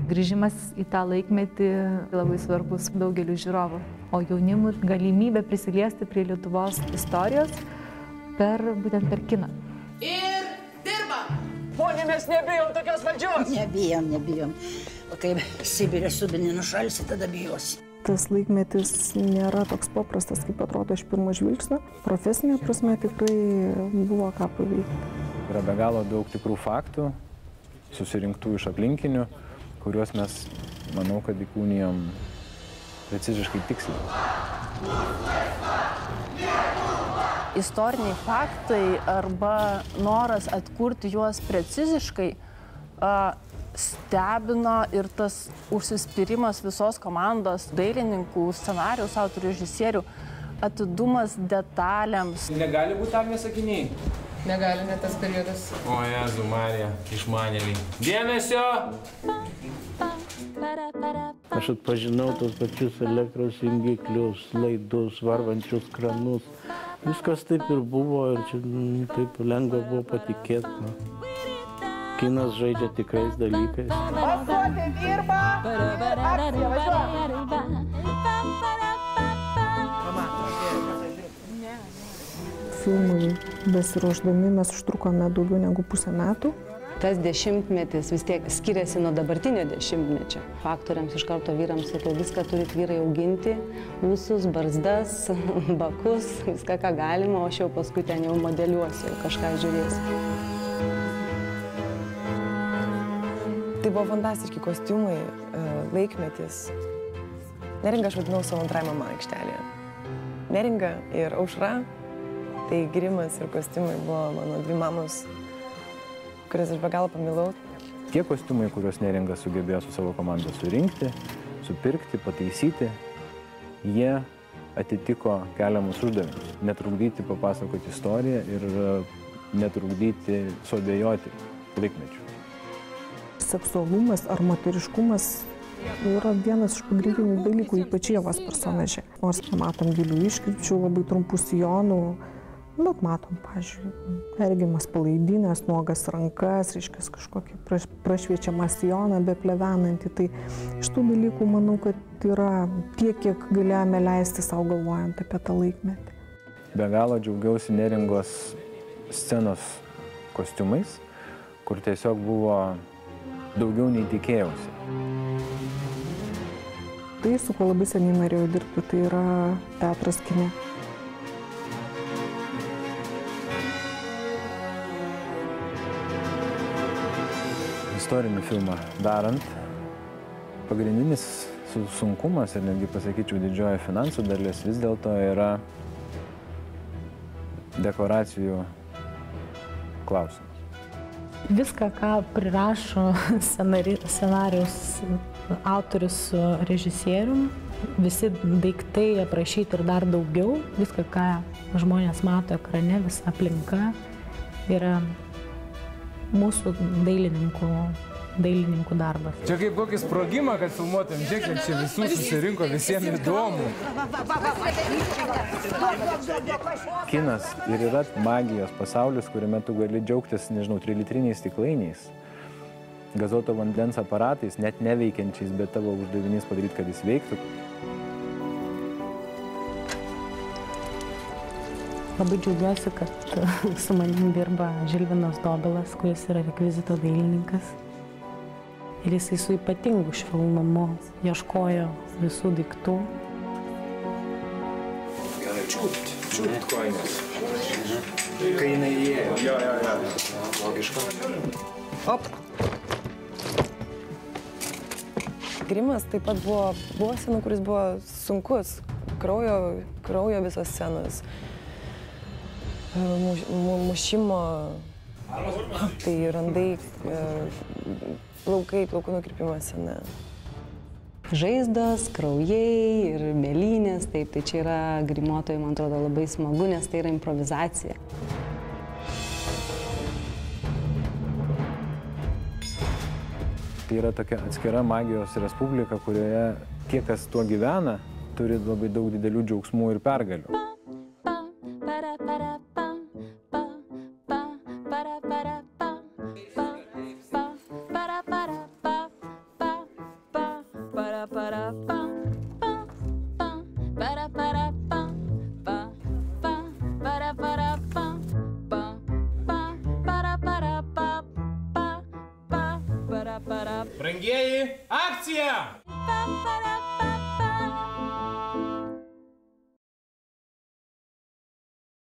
Grįžimas į tą laikmetį labai svarbus daugeliu žiūrovų, o jaunimui galimybė prisiliesti prie Lietuvos istorijos būtent per kiną. Ir dirbam! Pone, mes nebijom tokios valdžios! Nebijom. O kai Sibirė subinį nušalsi, tada bijosi. Tas laikmetis nėra toks paprastas, kaip atrodo iš pirmo žvilgsnio. Profesinė prasme tikrai buvo ką paveikti. Yra be galo daug tikrų faktų, susirinktų iš aplinkinių, kuriuos mes, manau, kad įkūnijom preciziškai tiksliai. Istoriniai faktai arba noras atkurti juos preciziškai stebino ir tas užsispyrimas visos komandos dailininkų, scenarijus, autorių, režisierių, atidumas detalėms. Negali būti tam nesakiniai. Negali net tas periodas. O Jėzų Marija, išmanėliai. Dėmesio! Aš atpažinau tos pačius elektros jungiklius, laidus, varvančius kranus. Viskas taip ir buvo ir čia taip lengva buvo patikėti. Kinas žaidžia tikrais dalykais. Balsuoti dirba! Akcija, važiuoja! Filmui besiruošdami mes užtrukome daugiau negu pusę metų. Tas dešimtmetis vis tiek skiriasi nuo dabartinio dešimtmečio. Aktoriams iš karto vyrams sakiau, viską turit vyrai auginti, ūsus, barzdas, bakus, viską ką galima, o aš jau paskui ten jau modeliuosiu ir kažką žiūrėsiu. Tai buvo fantastiški kostiumai, laikmetis. Neringa aš vadinau savo antrai mama aikštelėje. Neringa ir Aušra, tai grimas ir kostiumai buvo mano dvi mamos, kurias aš be galo pamilau. Tie kostiumai, kuriuos Neringa sugebėjo su savo komanda surinkti, supirkti, pataisyti, jie atitiko keliamus uždavinius. Netrukdyti papasakoti istoriją ir netrukdyti suabejoti laikmečių. Seksualumas ar moteriškumas yra vienas iš pagrindinių dalykų, ypač Ievos personaže. Nors matom gilių iškirpčių, labai trumpų sijonų, bet matom, pavyzdžiui, ergimas palaidinės, nuogas rankas, reiškia kažkokį prašviečiamą sijoną, be plevenantį. Tai iš tų dalykų manau, kad yra tiek, kiek galėjome leisti savo galvojant apie tą laikmetį. Be galo džiaugiausi Neringos scenos kostiumais, kur tiesiog buvo daugiau nei tikėjausi. Tai, su kuo labai seniai norėjau dirbti, tai yra teatras kine. Istorinį filmą darant, pagrindinis sunkumas ir netgi pasakyčiau didžioji finansų dalis vis dėlto yra dekoracijų klausimas. Viską, ką prirašo scenarijaus autorius su režisierium, visi daiktai aprašyti ir dar daugiau, viską, ką žmonės mato ekrane, visa aplinka yra mūsų dailininkų darbas. Čia kaip kokį sprogimą, kad filmuotum, žiūrėk, kiek čia visų susirinko, visiems įdomu. Kinas ir yra magijos pasaulis, kuriame tu gali džiaugtis, nežinau, 3-litriniais stiklainiais, gazuoto vandens aparatais, net neveikiančiais, bet tavo uždavinys padaryti, kad jis veiktų. Labai džiaugiuosi, kad su manim dirba Žilvinas Dobilas, kuris yra rekvizito dailininkas. Ir jisai su ypatingu švelnumu ieškojo visų daiktų. Gerai, čiūpt kojines. Kai jinai įėjo. Jo. Logiška. Op! Grimas taip pat buvo scenų, kuris buvo sunkus. Kraujo visos scenos. Mušimo, tai randai, plaukų nukirpimas scena. Žaizdos, kraujai ir mėlynės, taip, tai čia yra grimuotojai, man atrodo, labai smagu, nes tai yra improvizacija. Tai yra tokia atskira magijos respublika, kurioje tie, kas tuo gyvena, turi labai daug didelių džiaugsmų ir pergalių. Brangieji, akcija!